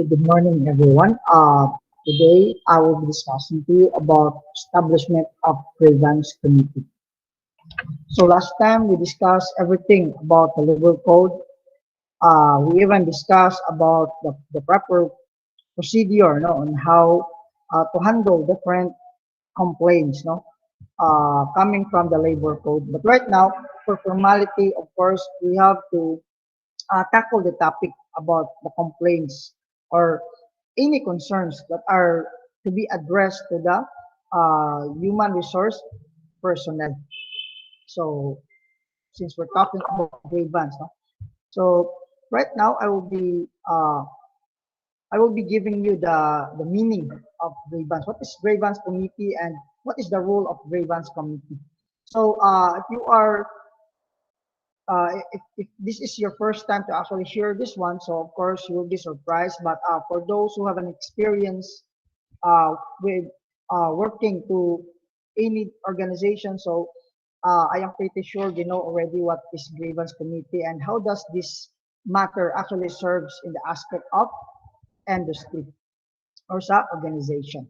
Okay, good morning, everyone. Today I will be discussing to you about establishment of grievance committee. So last time we discussed everything about the labor code. We even discussed about the proper procedure, no, on how to handle different complaints, no, coming from the labor code. But right now, for formality, of course, we have to tackle the topic about the complaints or any concerns that are to be addressed to the human resource personnel. So since we're talking about grievance, no? So right now I will be giving you the meaning of grievance. What is grievance committee and what is the role of grievance committee? So if you are if this is your first time to actually hear this one, so of course you will be surprised. But for those who have an experience with working to any organization, so I am pretty sure they know already what is grievance committee and how does this matter actually serves in the aspect of industry or sa organization.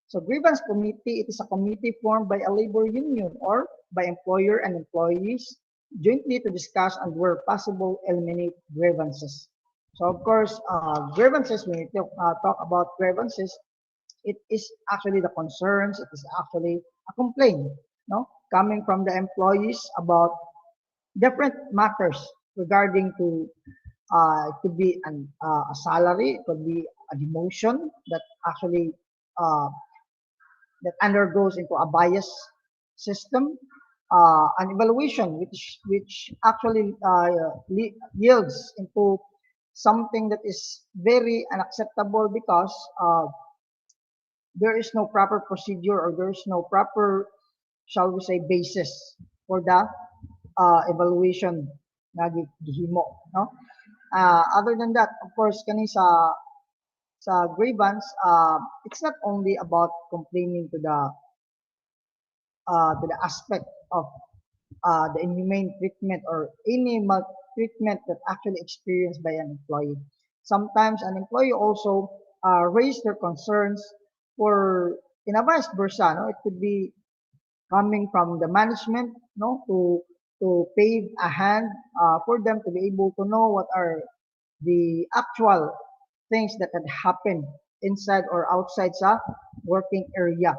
So grievance committee, it is a committee formed by a labor union or by employer and employees jointly to discuss and where possible eliminate grievances. So of course, grievances, when we talk about grievances, it is actually the concerns, it is actually a complaint, no, coming from the employees about different matters regarding to it could be a salary, it could be a demotion that actually uh, that undergoes into a bias system, an evaluation which actually yields into something that is very unacceptable because there is no proper procedure or there is no proper, shall we say, basis for the evaluation na gihimo, no? Other than that, of course, kani sa grievance, it's not only about complaining to the aspect of the inhumane treatment or any maltreatment that actually experienced by an employee. Sometimes an employee also raise their concerns for in a vice versa. No? It could be coming from the management, no, to pave a hand for them to be able to know what are the actual things that had happened inside or outside sa working area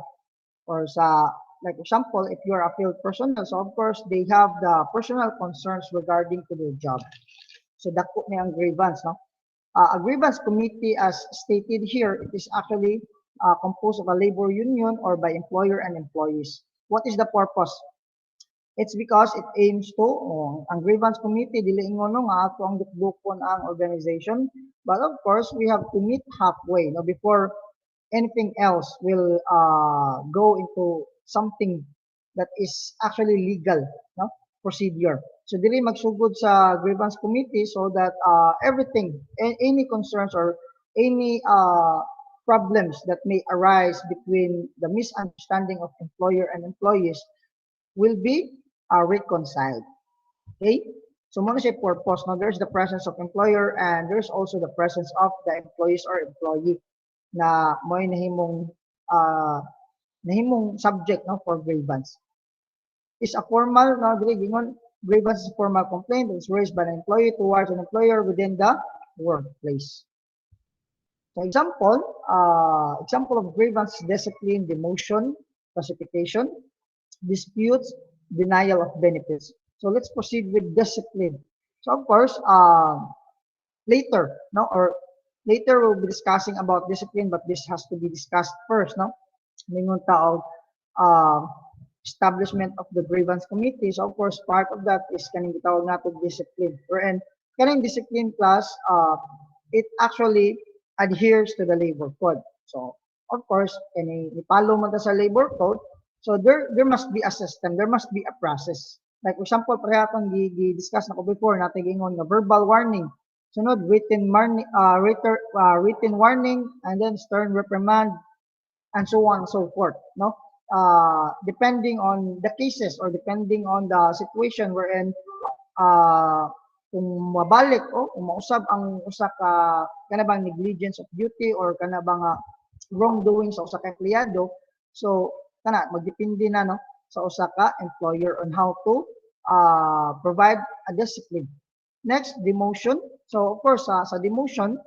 or sa like example if you're a field personnel, so of course they have the personal concerns regarding to their job. So dako na ang grievance, no? A grievance committee, as stated here, it is actually composed of a labor union or by employer and employees. What is the purpose? It's because it aims to, ang grievance committee, dili ingon no nga ato ang dukdukon ang organization. But of course, we have to meet halfway, no, before anything else will go into something that is actually legal, no, procedure. So dili magsugod sa grievance committee so that everything, any concerns or any problems that may arise between the misunderstanding of employer and employees will be reconciled. Okay? So muna siya purpose. Now, there's the presence of employer and there's also the presence of the employees or employee na mo'y uh, nahimong subject, no, for grievance. Is a formal, no, dili gingon grievance is a formal complaint that is raised by an employee towards an employer within the workplace. So example of grievance: discipline, demotion, classification, disputes, denial of benefits. So let's proceed with discipline. So of course, later, no, or later we'll be discussing about discipline, but this has to be discussed first, no? Mingon taog uh, establishment of the grievance committee. So of course, part of that is kaning gitawag nato discipline. Wherein kaning discipline class, it actually adheres to the labor code. So of course, kani ipalo man ta sa labor code. So there must be a system, there must be a process. Like for example, pareha akong discuss na ko before, natin gingon nga verbal warning. Sunod, written warning, and then stern reprimand, and so on and so forth. No, depending on the cases or depending on the situation wherein uh, kung mabalik o kung mausab ang usa ka kana bang negligence of duty or kana bang wrongdoing sa usa ka empleyado, so kana magdepende na no sa usa ka employer on how to provide a discipline. Next, demotion. So of course sa demotion,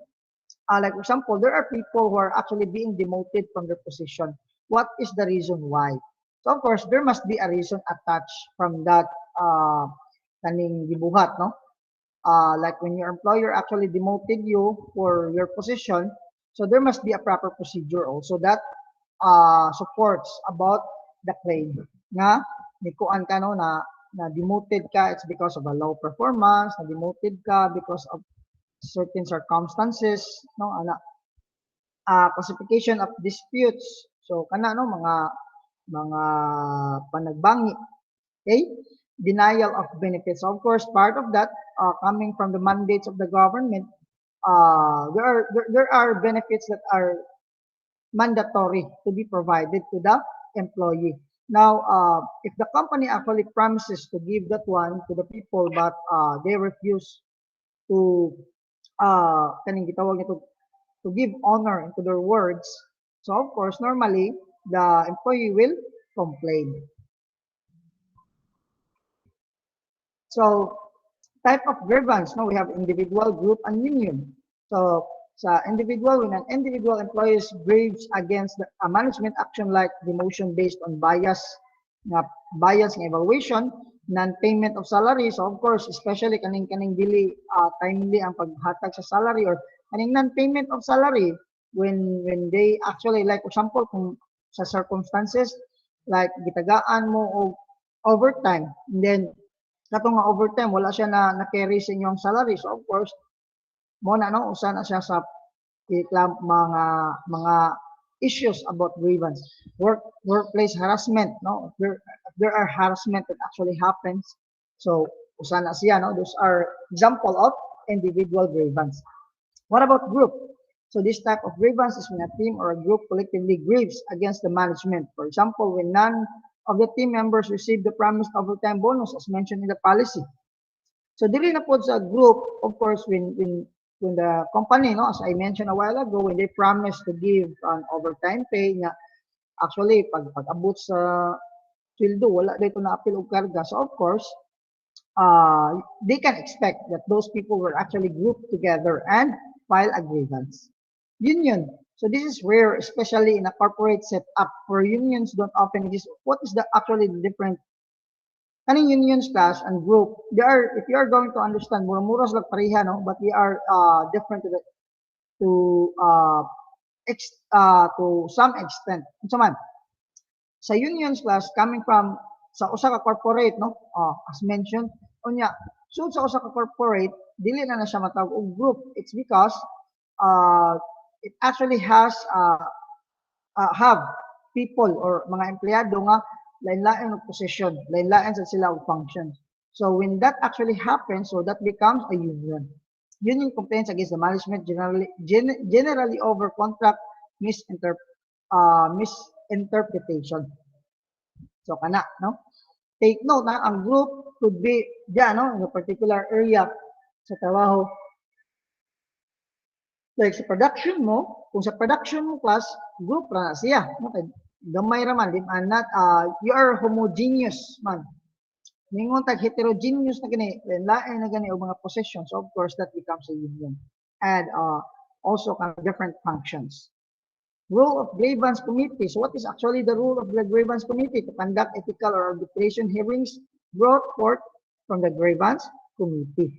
like for example, there are people who are actually being demoted from their position. What is the reason why? So of course, there must be a reason attached from that kaning gibuhat, no? Like when your employer actually demoted you for your position, so there must be a proper procedure also that supports about the claim nga nikuan ka no na demoted ka, it's because of a low performance, na demoted ka because of certain circumstances, no ana classification of disputes, so kana no mga panagbangi. Okay, denial of benefits, of course part of that coming from the mandates of the government. There are benefits that are mandatory to be provided to the employee. Now, if the company actually promises to give that one to the people, but they refuse to kaning gitawag nito to give honor into their words, so of course normally the employee will complain. So type of grievance, no, we have individual, group, and union. So sa individual, when an individual employee grieves against a management action like demotion based on bias ng evaluation, non-payment of salary. So of course, especially kaning dili timely ang paghatag sa salary or kaning non-payment of salary when they actually, like for example kung sa circumstances like gitagaan mo og overtime, and then kato nga overtime wala siya na-carry sa inyong salary, so of course mo na no usa na siya sa mga issues about grievance. Workplace harassment, no, if there are harassment that actually happens, so usa na siya, no, those are example of individual grievance. What about group? So this type of grievance is when a team or a group collectively grieves against the management. For example, when none of the team members receive the promised overtime bonus as mentioned in the policy. So dili na po sa group, of course, when the company, no, as I mentioned a while ago, when they promise to give an overtime pay, nga actually pag abot sa sweldo wala dito na apil og karga. So of course, they can expect that those people were actually grouped together and file a grievance. Union. So this is rare, especially in a corporate setup where unions don't often exist. What is the actually the difference? Kaning unions class and group, they are, if you are going to understand, mura-muras lang pareha, no, but they are different to to some extent. Unsa man? Sa unions class coming from sa usa ka corporate, no, as mentioned unya, so sa usa ka corporate dili na siya matawag og group. It's because uh, it actually has have people or mga empleyado nga lain-lain og position, lain-lain sa sila og functions. So when that actually happens, so that becomes a union. Union complaints against the management generally over contract misinterpretation. So kana, no? Take note na ang group could be diyan, no, in a particular area sa trabaho. Like sa production mo, kung sa production mo class, group ra na siya. No? Gamay ra man, not, you are homogeneous man. Ningon tag heterogeneous na gani, lain na gani o mga positions, so of course that becomes a union. And also kind of different functions. Role of grievance committee. So what is actually the role of the grievance committee? To conduct ethical or arbitration hearings brought forth from the grievance committee.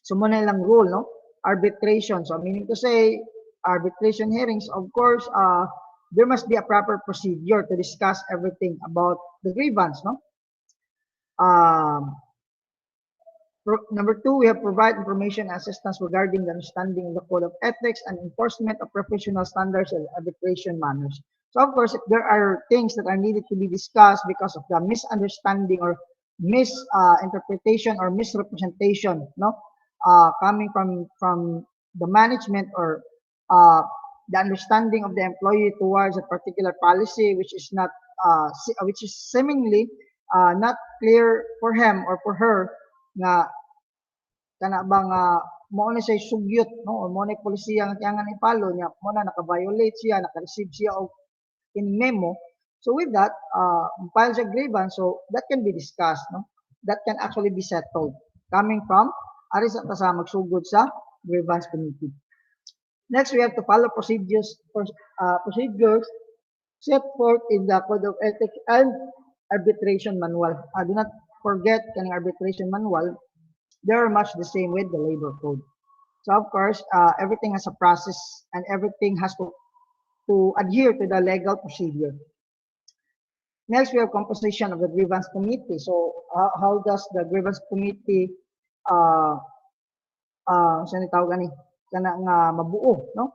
So muna lang rule, no? Arbitration. So meaning to say, arbitration hearings, of course, there must be a proper procedure to discuss everything about the grievance, no? Number two, we have provide information and assistance regarding the understanding of the code of ethics and enforcement of professional standards and arbitration manners. So of course, if there are things that are needed to be discussed because of the misunderstanding or misinterpretation or misrepresentation, no, coming from the management or the understanding of the employee towards a particular policy, which is not, which is seemingly not clear for him or for her, na kana bang mo na siya sugyot no o mo na polisiya nga tiyangan ipalo niya mo na naka-violate siya, naka-receive siya og in memo. So with that, file siya grievance, so that can be discussed, no? That can actually be settled coming from ari sa ta sa magsugod sa grievance committee. Next, we have to follow procedures set forth in the Code of Ethics and Arbitration Manual. Do not forget kaning arbitration manual, they are much the same with the labor code. So of course, everything has a process and everything has to adhere to the legal procedure. Next, we have composition of the grievance committee. So how does the grievance committee uh, saan tawag ani kana nga mabuo, no?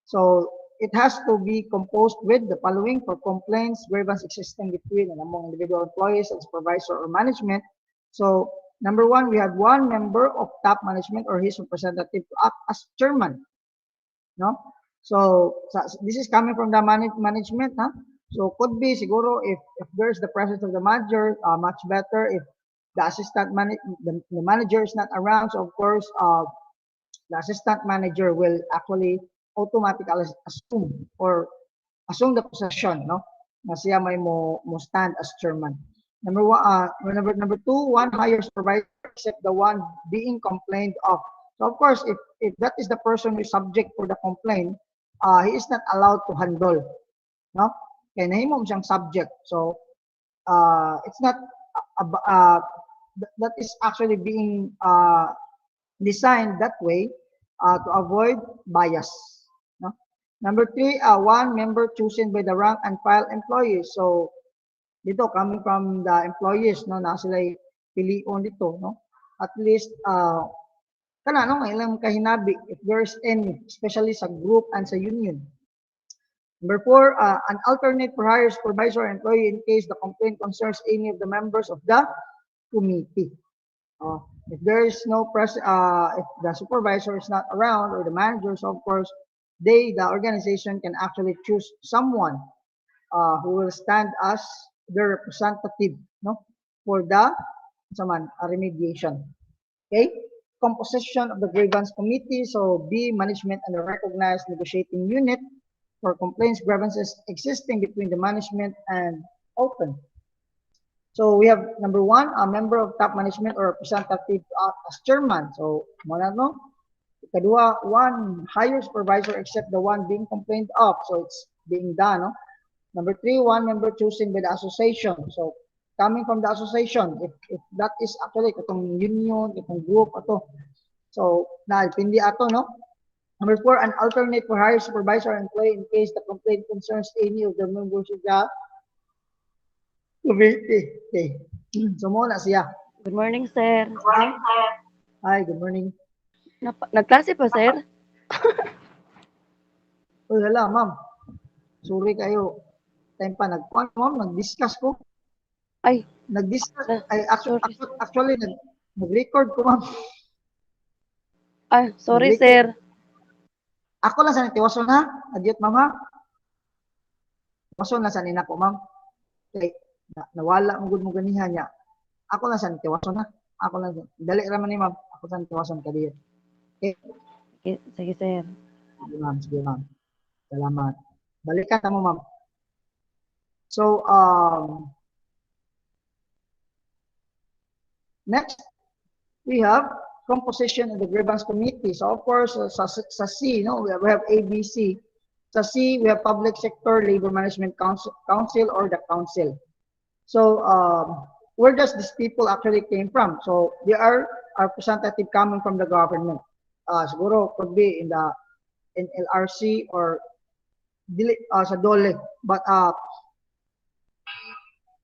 So it has to be composed with the following for complaints, grievance existing between and among individual employees and supervisor or management. So number one, we have one member of top management or his representative to act as chairman, no? So this is coming from the management, huh? So could be siguro if there's the presence of the manager, much better. If the the manager is not around, so of course the assistant manager will actually automatically assume or assume the possession, no? Na siya may mo stand as chairman. Number one, number two, one higher supervisor except the one being complained of. So of course, if that is the person who is subject for the complaint, he is not allowed to handle, no? Kaya nahimo siyang subject. So it's not that is actually being designed that way to avoid bias. No? Number three, one member chosen by the rank and file employees. So dito coming from the employees, no, na sila pilion dito, no. At least kana no ilang kahinabi if there's any, especially sa group and sa union. Number four, an alternate for higher supervisor or employee in case the complaint concerns any of the members of the committee. If there is no if the supervisor is not around or the managers, of course, the organization can actually choose someone who will stand as their representative, no, for the remediation. Okay, composition of the grievance committee. So B, management and the recognized negotiating unit for complaints, grievances existing between the management and open. So we have number one, a member of top management or representative as chairman. So muna no. Ikadua, one higher supervisor except the one being complained of. So it's being done. No? Number three, one member chosen by the association. So coming from the association, if that is actually itong union, itong group, ato. So pindi ato, no? Number four, an alternate for higher supervisor and employee in case the complaint concerns any of the members of the committee. Okay. So muna siya. Good morning, sir. Hi, good morning. Nagklase pa, sir? Uy, hala, ma'am. Sorry kayo. Time pa, ma'am, nag-discuss ko. Ay, Nag-discuss. na- Ay, sorry. actually, nag-record ko, ma'am. Ay, sorry, Nag-record. sir. Ako lang sa nitiwason, ha? Adyot, ma'am, ha? Tiwason lang sa nina ko, ma'am. Okay. Nawala ang good mo ganihan niya. Ako lang sa nitiwason, ha? Ako lang. Dali raman ni, ma'am. Ako sa nitiwason ka diyan. Okay. Sige, sir. Sige, ma'am. Sige, ma'am. Salamat. Balikan mo, ma'am. So, next, we have composition of the grievance committee. So, of course, sa C, no, we have ABC. Sa C, we have public sector, labor management council or the council. So, where does these people actually came from? So, they are representative coming from the government. Siguro could be in LRC or sa DOLE. But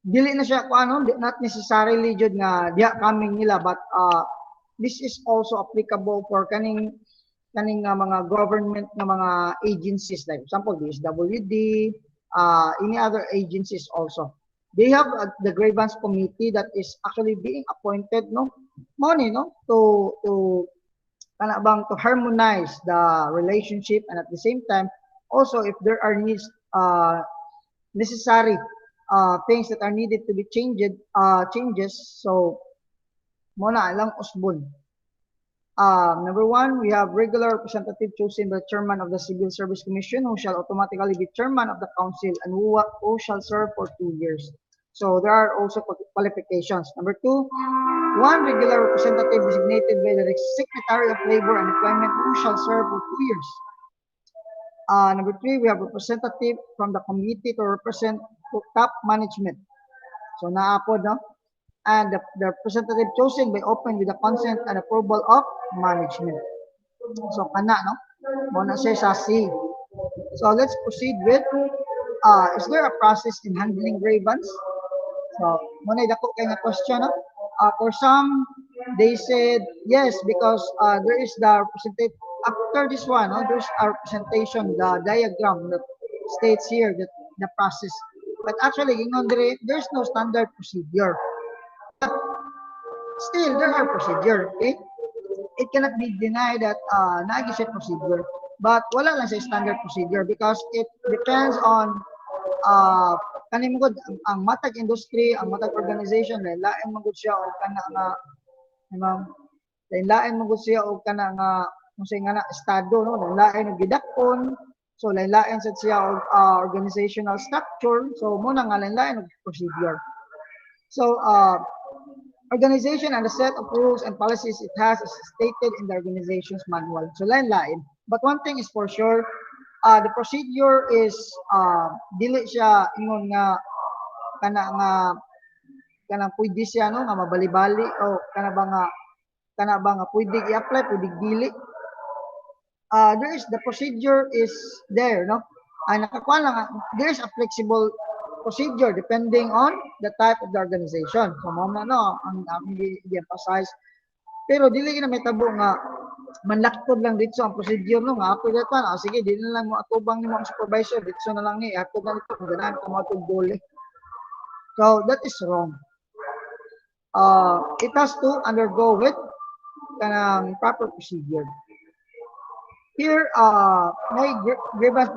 dili na siya not necessarily jud nga diha coming nila, but this is also applicable for kaning mga government nga mga agencies, like example DSWD, any other agencies also. They have the grievance committee that is actually being appointed, no, money, no, to to harmonize the relationship, and at the same time also if there are needs necessary things that are needed to be changes, so muna lang usbon. Number one, we have regular representative chosen by the chairman of the Civil Service Commission, who shall automatically be chairman of the council and who shall serve for 2 years. So there are also qualifications. Number two, one regular representative designated by the Secretary of Labor and Employment, who shall serve for 2 years. Number three, we have representative from the committee to represent top management. So naapod, no? And the representative chosen by open with the consent and approval of management. So kana, no? Muna siya sa C. So let's proceed with, is there a process in handling grievance? So, muna dako kay nga question, no? For some, they said yes because there is the representative. After this one, no, there's a representation, the diagram that states here that the process. But actually, there's no standard procedure. Still, there are procedure. Okay, it cannot be denied that naagi siya procedure. But wala lang sa standard procedure because it depends on kaning mo ang matag industry, ang matag organization, lain mo gud siya o kana nga ma'am, lain mo gud siya o kana nga kung say nga na estado, no, lain og gidakon, so lain sa siya og organizational structure, so mo na nga lain og procedure. So organization and a set of rules and policies it has is stated in the organization's manual. So lain. But one thing is for sure, the procedure is dili siya ingon nga kana pwede siya no nga mabali-bali o kana ba nga pwede i-apply pwede dili. There is the procedure is there, no? Nakakuha lang, there is a flexible procedure depending on the type of the organization. So mo na no ang i-emphasize. Pero dili na may tabo nga manlaktod lang dito ang procedure no nga ako dito sige dili na lang mo atubang ni mga supervisor dito na lang ni atub na dito kung ganahan ko mo dole. So that is wrong. It has to undergo with kanang proper procedure. Here, may grievance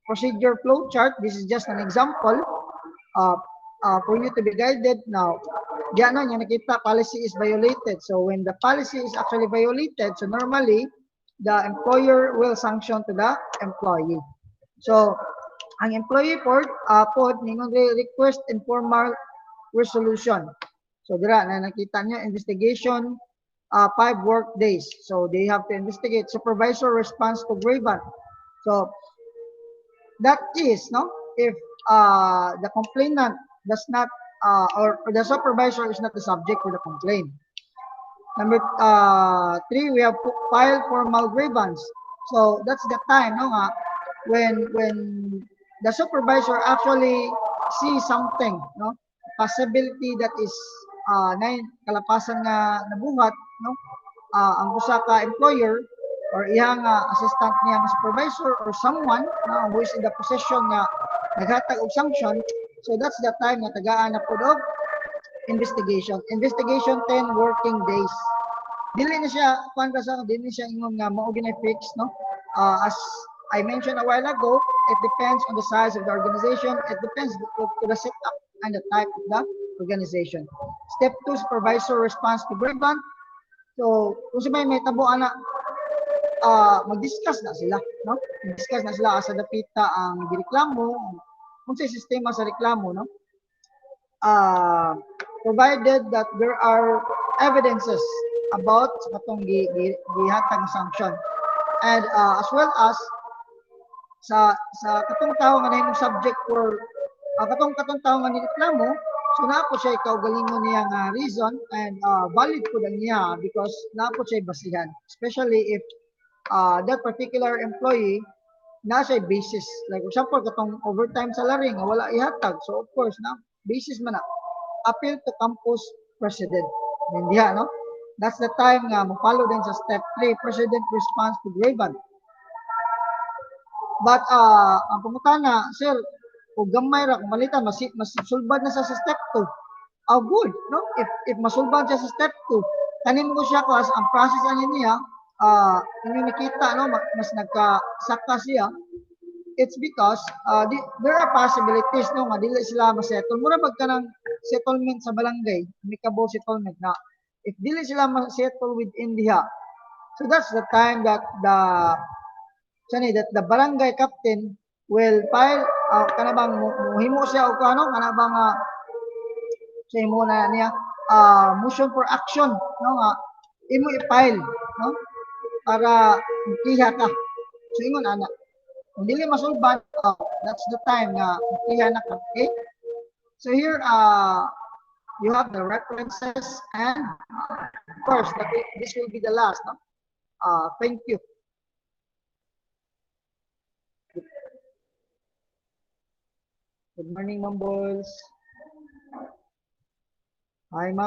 procedure flow chart. This is just an example for you to be guided. Now, diyan na nakita policy is violated. So when the policy is actually violated, so normally the employer will sanction to the employee. So ang employee pod ningon request informal resolution. So dira na nakita niyo investigation 5 work days. So they have to investigate. Supervisor response to grievance. So that is no if the complainant does not or the supervisor is not the subject to the complaint. Number 3, we have file formal grievance. So that's the time no nga when the supervisor actually see something no possibility that is na kalapasan nga nabuhat no ang usa ka employer or iyang assistant niya nga supervisor or someone who is in the possession nga naghatag og sanction. So that's the time nga tagaan na pud og investigation 10 working days. Dili na siya dili siya ingon nga mao ginay fix no as I mentioned a while ago, it depends on the size of the organization. It depends to the setup and the type of the organization. Step 2, supervisor response to grievance. So, kung sabay may tabo ana, mag-discuss na sila, no? Mag-discuss na sila asa dapita ang gireklamo, kung sa sistema sa reklamo, no? Provided that there are evidences about katong gihatag sanction. And as well as sa katong tawo nga nahimong subject for katong tawo nga nireklamo, so napo siya kaugalingon niya nga reason and valid po lang niya because napo siya basihan, especially if that particular employee na siya basis, like for example katong overtime salary nga wala ihatag, so of course na basis man na appeal to campus president then diha no, that's the time nga mo follow din sa step 3, president response to grievance. But ang pangutana, sir, kung gamay ra kung malita masulbad na sa step 2. Good, no? If masulbad siya sa step 2, tanin mo siya kasi ang process ani niya inyo nakita no mas nagkasaka siya. It's because there are possibilities no nga dili sila ma-settle. Mura bag kanang settlement sa barangay, amicable settlement na if dili sila ma-settle within diha, So that's the time that the barangay captain will file kanabang muhimo siya og ano kanabang sa imo na niya motion for action no nga imo i-file no para kiha ka. So ingon ana kung dili masulban that's the time na kiha na ka. Okay? So here you have the references and of course this will be the last no. Thank you. Good morning, Ma'am Balls. Hi, Ma'am.